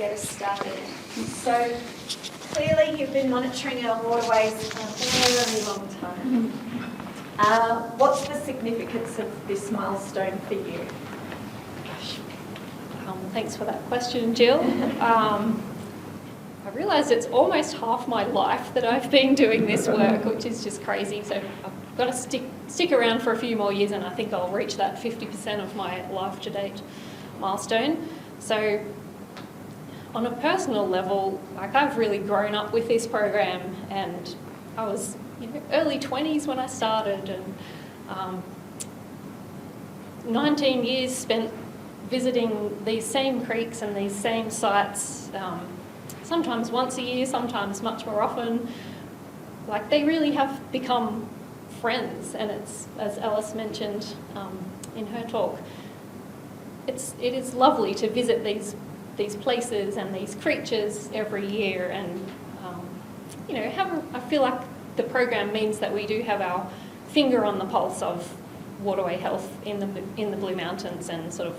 get us started. So clearly you've been monitoring our waterways for a very long time. What's the significance of this milestone for you? Thanks for that question, Jill. I realise it's almost half my life that I've been doing this work, which is just crazy. So I've got to stick around for a few more years, and I think I'll reach that 50% of my life to date milestone. So on a personal level, like, I've really grown up with this program, and I was early 20s when I started, and 19 years spent visiting these same creeks and these same sites, sometimes once a year, sometimes much more often. Like, they really have become friends, and it's, as Alice mentioned in her talk, it is lovely to visit these places and these creatures every year, and I feel like the program means that we do have our finger on the pulse of waterway health in the Blue Mountains and sort of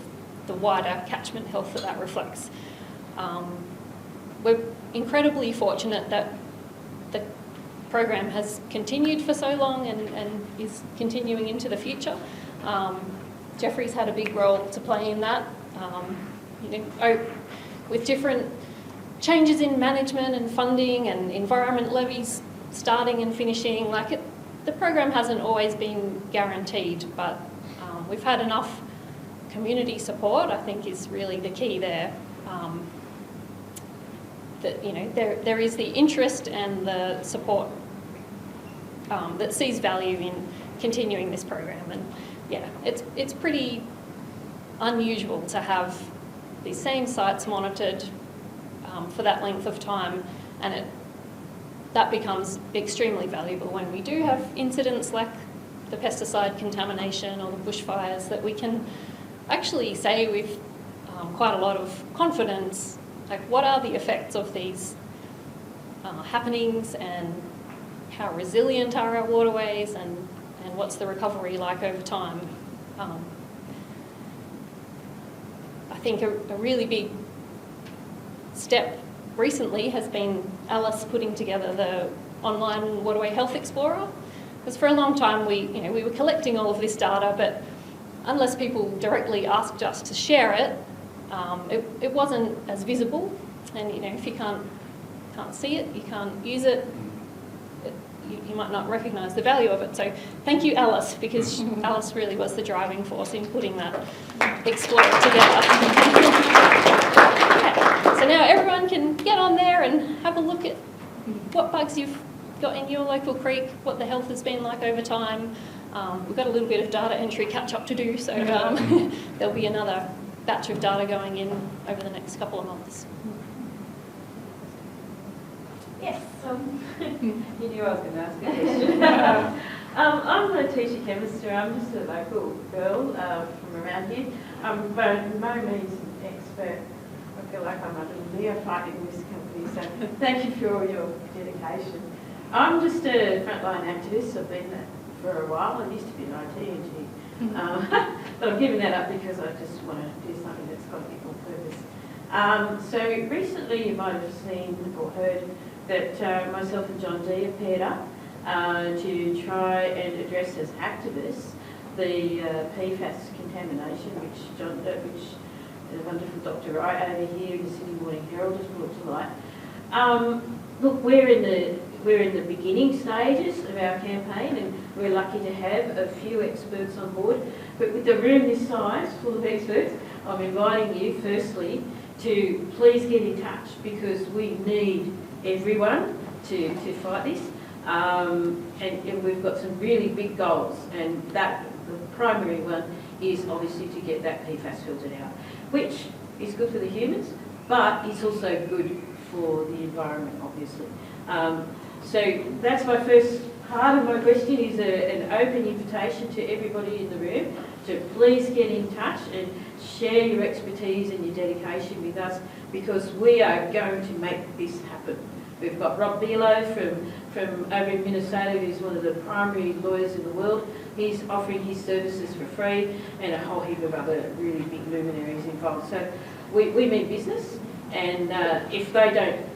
the wider catchment health that reflects. We're incredibly fortunate that the program has continued for so long and is continuing into the future. Jeffrey's had a big role to play in that. With different changes in management and funding and environment levies starting and finishing, the program hasn't always been guaranteed, but we've had enough community support, I think, is really the key there. There is the interest and the support that sees value in continuing this program, and yeah, it's pretty unusual to have these same sites monitored for that length of time, and that becomes extremely valuable when we do have incidents like the pesticide contamination or the bushfires, that we can actually say with quite a lot of confidence, what are the effects of these happenings, and how resilient are our waterways, and what's the recovery like over time. I think a really big step recently has been Alice putting together the online Waterway Health Explorer, because for a long time we were collecting all of this data, but unless people directly asked us to share it, it wasn't as visible, and if you can't see it, you can't use it, you might not recognise the value of it. So thank you, Alice, because Alice really was the driving force in putting that Explorer together. Yeah. So now everyone can get on there and have a look at what bugs you've got in your local creek, what the health has been like over time. We've got a little bit of data entry catch-up to do, so there'll be another batch of data going in over the next couple of months. Yes, you knew I was going to ask a question. I'm a teacher chemist, I'm just a local girl from around here, but by no means an expert. I feel like I'm a little neophyte in this company, so thank you for all your dedication. I'm just a frontline activist. I've been that for a while. I used to be an IT engineer, but I've given that up because I just want to do something that's got a bit more purpose. So recently you might have seen or heard that myself and John Dee have paired up to try and address as activists the PFAS contamination, which the wonderful Dr. Wright over here in the Sydney Morning Herald has brought to light. Look, we're in the beginning stages of our campaign, and we're lucky to have a few experts on board. But with the room this size, full of experts, I'm inviting you firstly to please get in touch, because we need everyone to fight this. And we've got some really big goals, and the primary one is obviously to get that PFAS filtered out, which is good for the humans, but it's also good for the environment, obviously. So that's my first part of my question, is an open invitation to everybody in the room to please get in touch and share your expertise and your dedication with us, because we are going to make this happen. We've got Rob Below from over in Minnesota, who's one of the primary lawyers in the world. He's offering his services for free, and a whole heap of other really big luminaries involved. So we mean business, And if they don't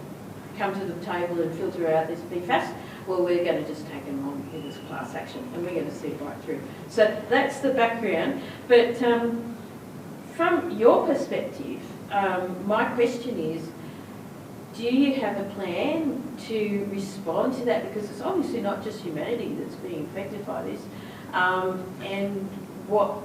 come to the table and filter out this PFAS, well, we're going to just take them on in this class action, and we're going to see it right through. So that's the background. But from your perspective, my question is, do you have a plan to respond to that? Because it's obviously not just humanity that's being affected by this. And what,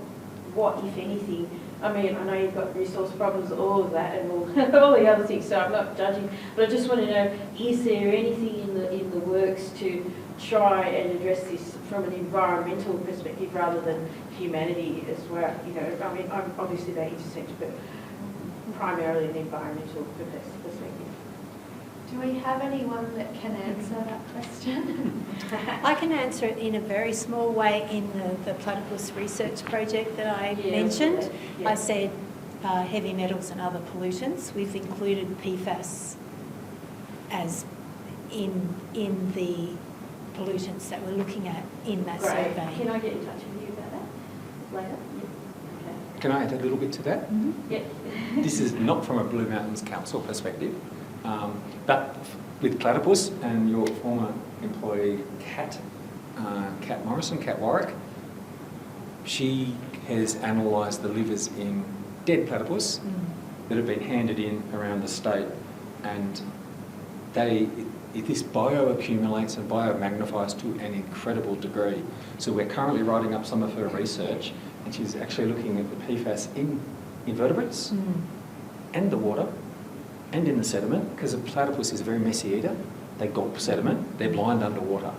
if anything, I mean, I know you've got resource problems, all of that, and all the other things, so I'm not judging, but I just want to know, is there anything in the works to try and address this from an environmental perspective rather than humanity as well? You know, I mean, obviously they intersect, but primarily an environmental perspective. Do we have anyone that can answer that question? I can answer it in a very small way in the platypus research project that I mentioned. Yeah. I said heavy metals and other pollutants. We've included PFAS as in the pollutants that we're looking at in that survey. Can I get in touch with you about that later? Yeah. Okay. Can I add a little bit to that? Mm-hmm. Yeah. This is not from a Blue Mountains Council perspective, but with platypus and your former employee, Kat Morrison, Kat Warwick, she has analysed the livers in dead platypus that have been handed in around the state, and this bioaccumulates and biomagnifies to an incredible degree. So we're currently writing up some of her research, and she's actually looking at the PFAS in invertebrates and the water and in the sediment, because a platypus is a very messy eater. They gulp sediment, they're blind underwater.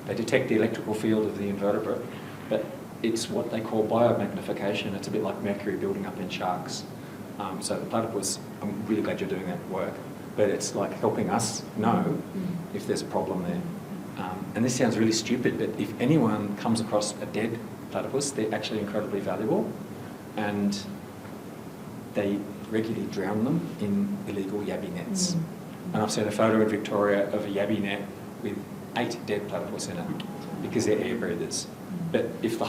They detect the electrical field of the invertebrate, but it's what they call biomagnification. It's a bit like mercury building up in sharks. So the platypus, I'm really glad you're doing that work, but it's like helping us know if there's a problem there. And this sounds really stupid, but if anyone comes across a dead platypus, they're actually incredibly valuable, and they regularly drown them in illegal yabby nets. And I've seen a photo in Victoria of a yabby net with 8 dead platypus in it because they're air breathers. But if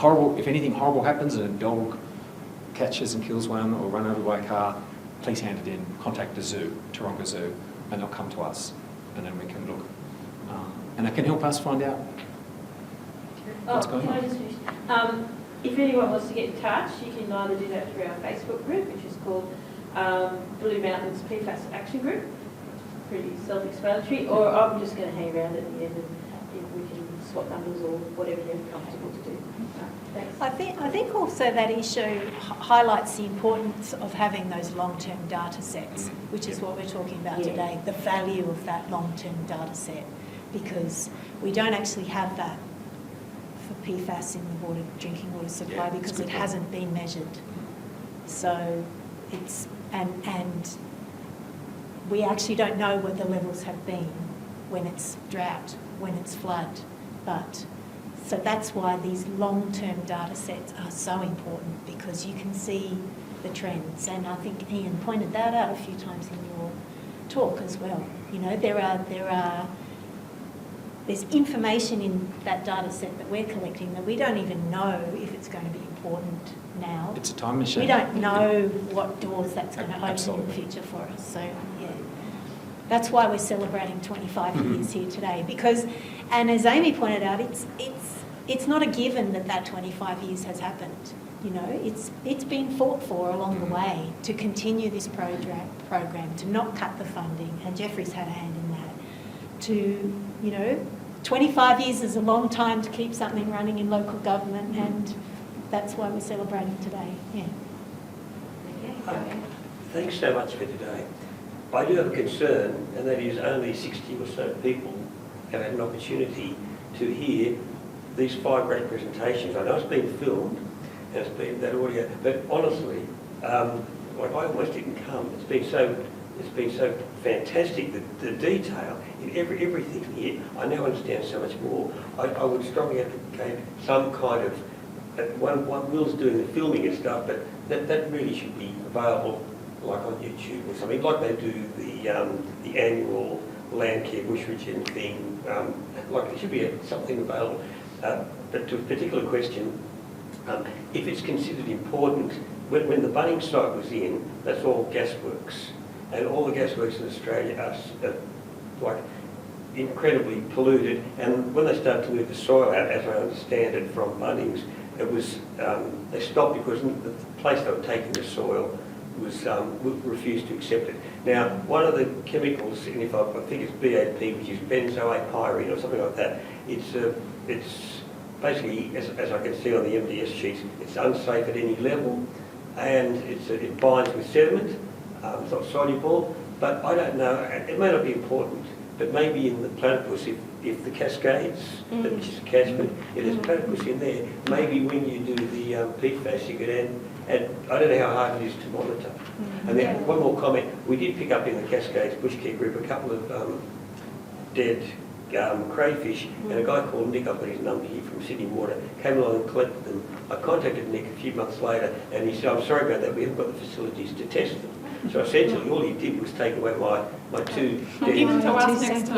anything horrible happens and a dog catches and kills one or run over by a car, please hand it in, contact the zoo, Taronga Zoo, and they'll come to us, and then we can look. And it can help us find out what's going Can I on. just finish? If anyone wants to get in touch, you can either do that through our Facebook group, which is called Blue Mountains PFAS Action Group. It's pretty self-explanatory. Or I'm just going to hang around at the end and if we can swap numbers or whatever you're comfortable to do. Thanks. I think also that issue highlights the importance of having those long-term data sets, which is what we're talking about today, the value of that long-term data set, because we don't actually have that for PFAS in the drinking water supply because it hasn't been measured. So it's, and we actually don't know what the levels have been when it's drought, when it's flood, but so that's why these long-term data sets are so important, because you can see the trends. And I think Ian pointed that out a few times in your talk as well. You know, there's information in that data set that we're collecting that we don't even know if it's going to be important now. It's a time machine. We don't know what doors that's going to open Absolutely. in the future for us. So, yeah. That's why we're celebrating 25 years here today. Because, and as Amy pointed out, it's not a given that 25 years has happened. You know, it's been fought for along the way to continue this program, to not cut the funding, and Jeffrey's had a hand in that. To, you know, 25 years is a long time to keep something running in local government, and that's why we're celebrating today. Yeah. Thanks so much for today. I do have a concern, and that is only 60 or so people have had an opportunity to hear these 5 great presentations. I know it's been filmed, and it's been that audio, but honestly, like I almost didn't come. It's been so fantastic, the detail in everything here. I now understand so much more. I would strongly advocate some kind of, one Will's doing the filming and stuff, but that really should be available, like on YouTube or something, like they do the annual Landcare Bush Regen thing. Like there should be something available. But to a particular question, if it's considered important, when the Bunnings site was in, that's all gasworks. and all the gasworks in Australia are like incredibly polluted. And when they started to move the soil out, as I understand it from Bunnings, it was they stopped because the place they were taking the soil was refused to accept it. Now, one of the chemicals, and if I think it's BAP, which is benzoate or something like that, it's basically, as I can see on the MDS sheets, it's unsafe at any level, and it binds with sediment. It's not soluble, but I don't know. It may not be important, but maybe in the platypus, if the Cascades, which is a catchment, if there's platypus in there, maybe when you do the PFAS, you could add. I don't know how hard it is to monitor. And then one more comment. We did pick up in the Cascades Bushcare group a couple of dead crayfish, and a guy called Nick, I've got his number here, from Sydney Water, came along and collected them. I contacted Nick a few months later, and he said, I'm sorry about that, we haven't got the facilities to test them. So essentially all he did was take away my two dead, Give it to us next time.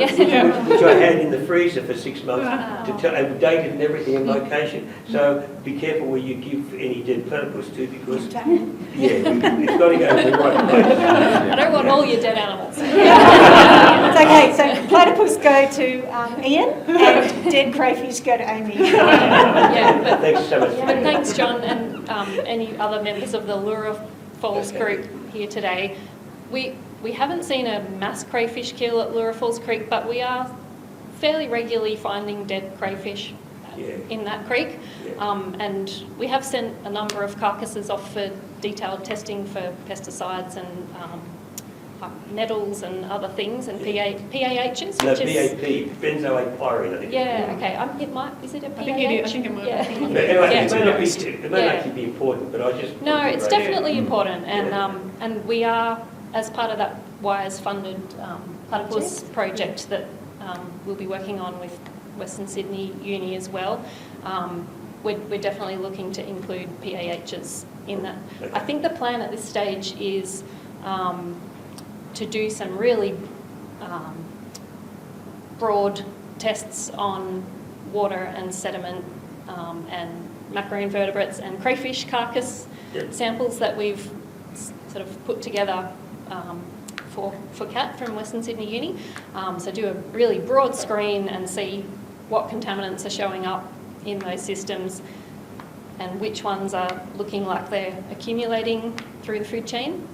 which I had in the freezer for 6 months, to tell, and dated and everything and location. So be careful where you give any dead platypus to, because it's got to go to the right place. I don't want all your dead animals. It's okay, so platypus go to Ian and dead crayfish go to Amy. Yeah, Thanks so much. but thanks, John, and any other members of the Lura Falls group here today. We haven't seen a mass crayfish kill at Lura Falls Creek, but we are fairly regularly finding dead crayfish in that creek. And we have sent a number of carcasses off for detailed testing for pesticides and nettles and other things, and PAHs. No, which is, BAP, benzoate pyrene, I think. Yeah, okay. It might, is it a PAH? I think it is. I think it might be. Yeah. But anyway, it may not actually be important, but I just... No, it's definitely important, and we are, as part of that WIRES funded platypus project that we'll be working on with Western Sydney Uni as well, we're definitely looking to include PAHs in that. Okay. I think the plan at this stage is to do some really broad tests on water and sediment and macroinvertebrates and crayfish carcass samples that we've sort of put together for Kat from Western Sydney Uni. So do a really broad screen and see what contaminants are showing up in those systems and which ones are looking like they're accumulating through the food chain.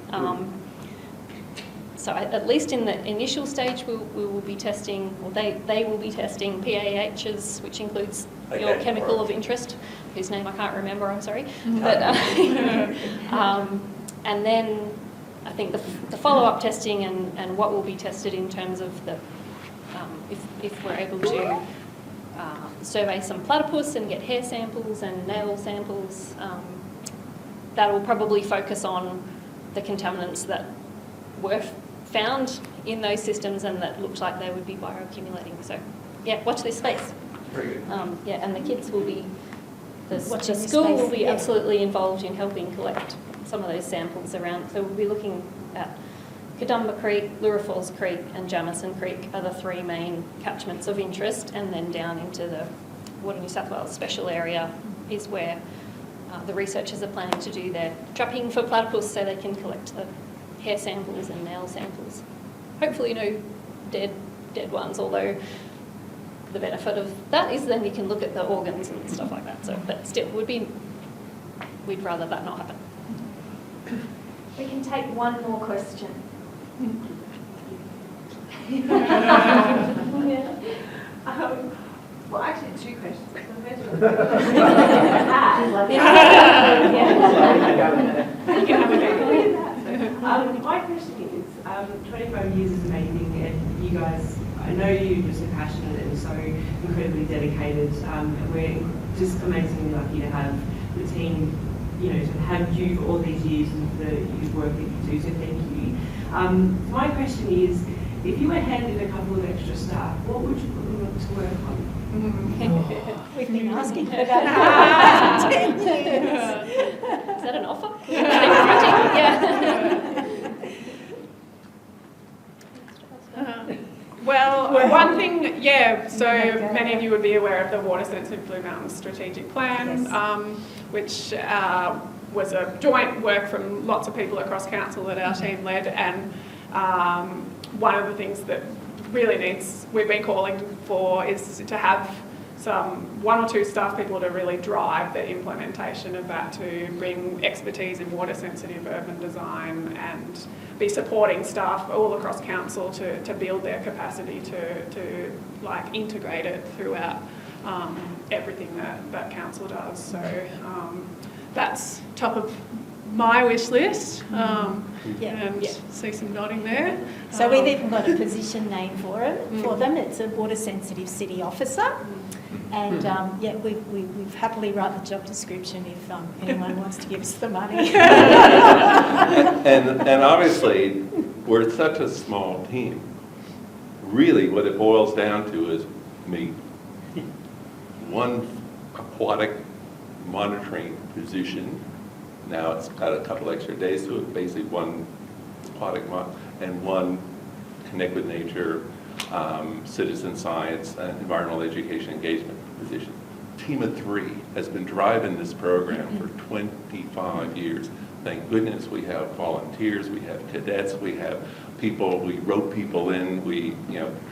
So at least in the initial stage, we will be testing, or they will be testing PAHs, which includes your chemical of interest, whose name I can't remember, I'm sorry. But, and then I think the follow-up testing and what will be tested in terms of the, if we're able to survey some platypus and get hair samples and nail samples, that will probably focus on the contaminants that were found in those systems and that looked like they would be bioaccumulating. So, yeah, watch this space. Very good. Yeah, and the kids will be, the Watching this school space, will be yeah. absolutely involved in helping collect some of those samples around. So we'll be looking at Kadumba Creek, Lura Falls Creek and Jamison Creek are the three main catchments of interest, and then down into the Water New South Wales special area is where the researchers are planning to do their trapping for platypus so they can collect the hair samples and nail samples. Hopefully no dead ones, although the benefit of that is then you can look at the organs and stuff like that. So, but still, we'd rather that not happen. We can take one more question. Well, actually, two questions. My question is, 25 years is amazing, and you guys, I know you're just so passionate and so incredibly dedicated, and we're just amazingly lucky to have the team, you know, to have you for all these years and the work that you do, so thank you. My question is, if you were handed a couple of extra staff, what would you put them to work on? We've been asking for that for 10 years. Is that an offer? Yeah. Well, one thing, so many of you would be aware of the Water Sensitive Blue Mountains Strategic Plan, which was a joint work from lots of people across council that our team led, and One of the things that really we've been calling for is to have one or two staff people to really drive the implementation of that, to bring expertise in water sensitive urban design and be supporting staff all across council to build their capacity to like integrate it throughout everything that council does. So that's top of my wish list. See some nodding there. So we've even got a position name for them. It's a water sensitive city officer. And we've happily write the job description if anyone wants to give us the money. and obviously, we're such a small team. Really, what it boils down to is me. One aquatic monitoring position. Now it's got a couple extra days to it. Basically, one aquatic and one Connect with Nature, citizen science, and environmental education engagement position. Team of 3 has been driving this program for 25 years. Thank goodness we have volunteers, we have cadets, we have people, we rope people in, we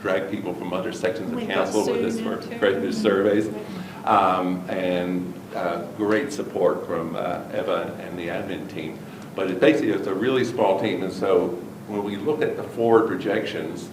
drag people from other sections of council with us for graduate surveys, and great support from Eva and the admin team. But it's a really small team, and so when we look at the forward projections,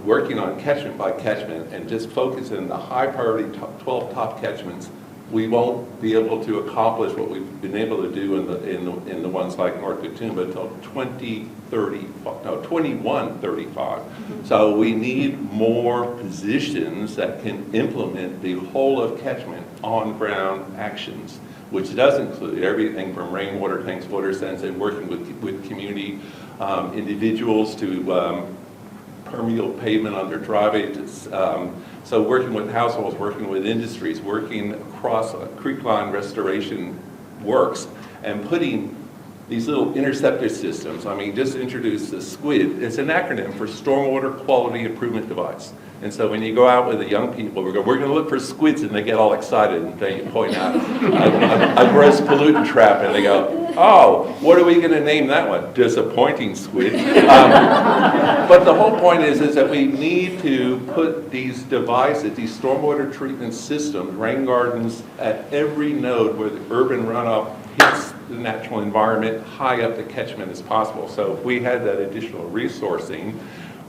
working on catchment by catchment and just focusing on the high priority 12 top catchments, we won't be able to accomplish what we've been able to do in the ones like North Katoomba until 2135. So we need more positions that can implement the whole of catchment on ground actions, which does include everything from rainwater tanks, water sense, and working with community individuals to permeable pavement on their driveways. So working with households, working with industries, working across creek line restoration works, and putting these little interceptor systems. I mean, just introduce the SQUID. It's an acronym for Stormwater Quality Improvement Device. And so when you go out with the young people, we're going to look for squids, and they get all excited, and they point out a gross pollutant trap, and they go, oh, what are we going to name that one? Disappointing squid. But the whole point is that we need to put these devices, these stormwater treatment systems, rain gardens, at every node where the urban runoff hits the natural environment, high up the catchment as possible. So if we had that additional resourcing,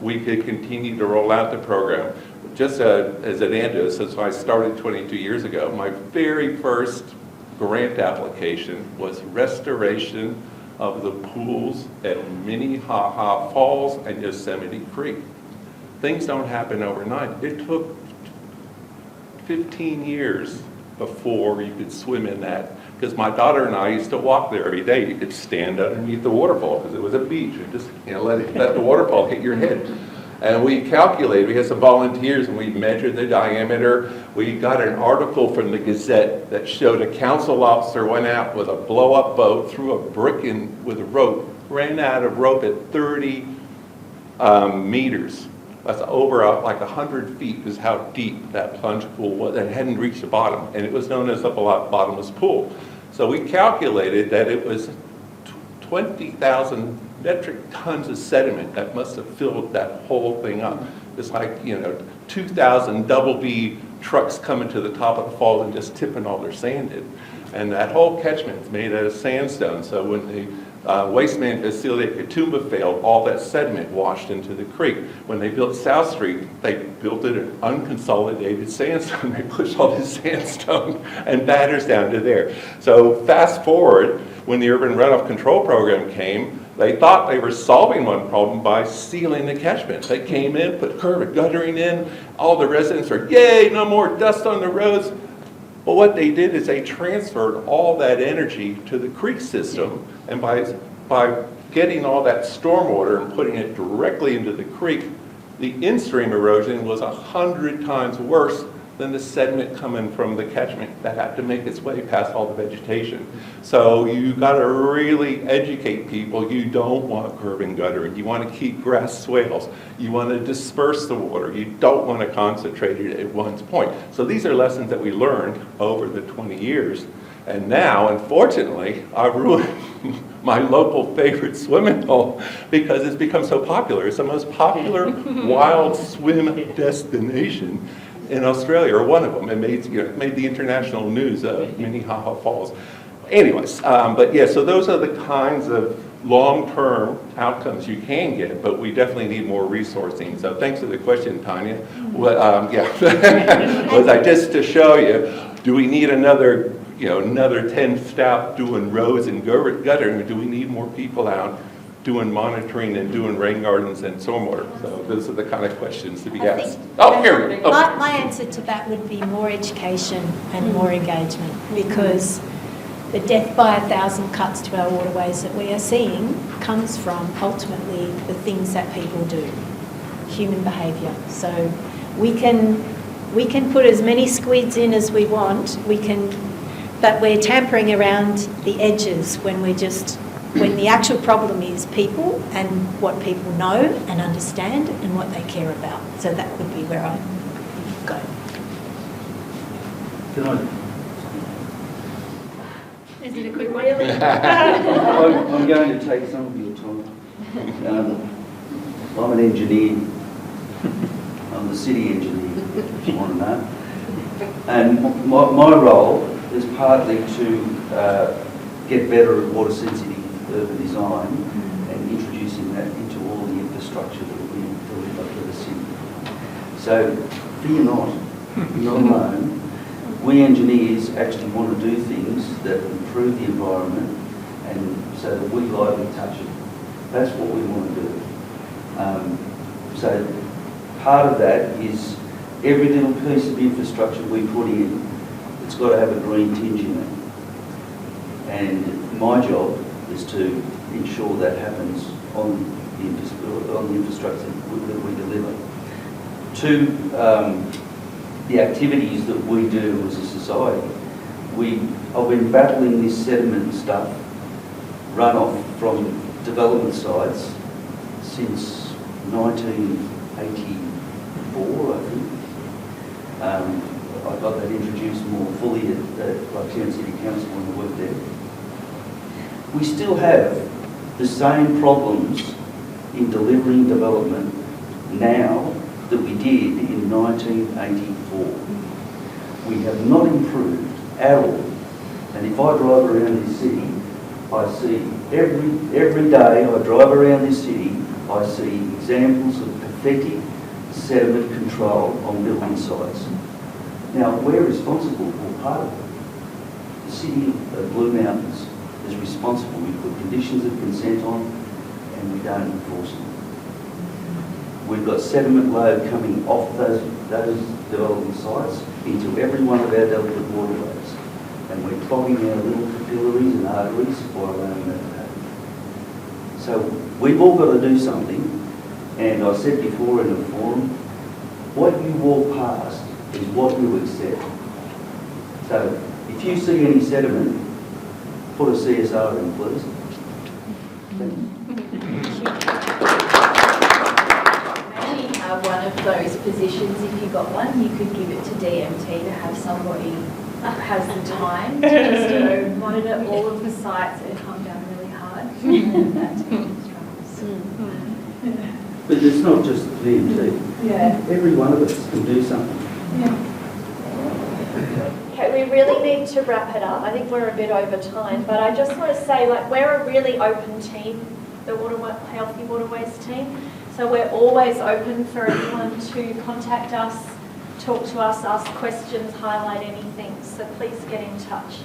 we could continue to roll out the program. Just as an anecdote, since I started 22 years ago, my very first grant application was restoration of the pools at Minnehaha Falls and Yosemite Creek. Things don't happen overnight. It took 15 years before you could swim in that. Because my daughter and I used to walk there every day. You could stand underneath the waterfall because it was a beach and just let the waterfall hit your head. And we calculated, we had some volunteers, and we measured the diameter. We got an article from the Gazette that showed a council officer went out with a blow-up boat, threw a brick in with a rope, ran out of rope at 30 meters. That's over like 100 feet is how deep that plunge pool was. It hadn't reached the bottom, and it was known as a bottomless pool. So we calculated that it was 20,000 metric tons of sediment that must have filled that whole thing up. It's like, 2,000 double B trucks coming to the top of the falls and just tipping all their sand in. And that whole catchment is made out of sandstone. So when the waste management facility at Katoomba failed, all that sediment washed into the creek. When they built South Street, they built it in unconsolidated sandstone. They pushed all this sandstone and batters down to there. So fast forward, when the urban runoff control program came, they thought they were solving one problem by sealing the catchment. They came in, put curb and guttering in. All the residents are, yay, no more dust on the roads. Well, what they did is they transferred all that energy to the creek system, and by getting all that stormwater and putting it directly into the creek, the in-stream erosion was 100 times worse than the sediment coming from the catchment that had to make its way past all the vegetation. So you got to really educate people. You don't want curb and guttering. You want to keep grass swales. You want to disperse the water. You don't want to concentrate it at one point. So these are lessons that we learned over the 20 years. And now, unfortunately, I've ruined my local favorite swimming hole because it's become so popular. It's the most popular wild swim destination in Australia, or one of them. It made the international news of Minnehaha Falls. Anyways, but yeah, so those are the kinds of long-term outcomes you can get, but we definitely need more resourcing. So thanks for the question, Tanya. Well, was I just to show you, do we need another 10 staff doing roads and guttering, or do we need more people out doing monitoring and doing rain gardens and stormwater? So those are the kind of questions to be asked. Here. My answer to that would be more education and more engagement, because the death by 1,000 cuts to our waterways that we are seeing comes from ultimately the things that people do, human behaviour. So we can put as many squids in as we want, but we're tampering around the edges when the actual problem is people and what people know and understand and what they care about. So that would be where I go. Can I? Is it a quick one? I'm going to take some of your time. I'm an engineer. I'm the city engineer, if you want to know. And my role is partly to get better at water-sensitive urban design and introducing that into all the infrastructure that we deliver to the city. So, fear not, you're not alone. We engineers actually want to do things that improve the environment, and so that we lightly touch it. That's what we want to do. So part of that is every little piece of infrastructure we put in, it's got to have a green tinge in it. And my job is to ensure that happens on the infrastructure that we deliver. To the activities that we do as a society, I've been battling this sediment stuff, runoff from development sites, since 1984, I think. I got that introduced more fully at Blacktown City Council when I worked there. We still have the same problems in delivering development now that we did in 1984. We have not improved at all. And if I drive around this city, I see every day I drive around this city, I see examples of pathetic sediment control on building sites. Now, we're responsible for part of it. The city of Blue Mountains is responsible. We put conditions of consent on and we don't enforce them. We've got sediment load coming off those development sites into every one of our delicate waterways. And we're clogging our little capillaries and arteries by allowing that to happen. So we've all got to do something. And I said before in a forum, what you walk past is what you accept. So if you see any sediment, put a CSR in, please. Thank you. Maybe one of those positions, if you got one, you could give it to DMT to have somebody that has the time to just monitor all of the sites and come down really hard. That team struggles. But it's not just DMT. Yeah. Every one of us can do something. Yeah. Okay, we really need to wrap it up. I think we're a bit over time, but I just want to say, we're a really open team, the Healthy Waterways team. So we're always open for anyone to contact us, talk to us, ask questions, highlight anything. So please get in touch.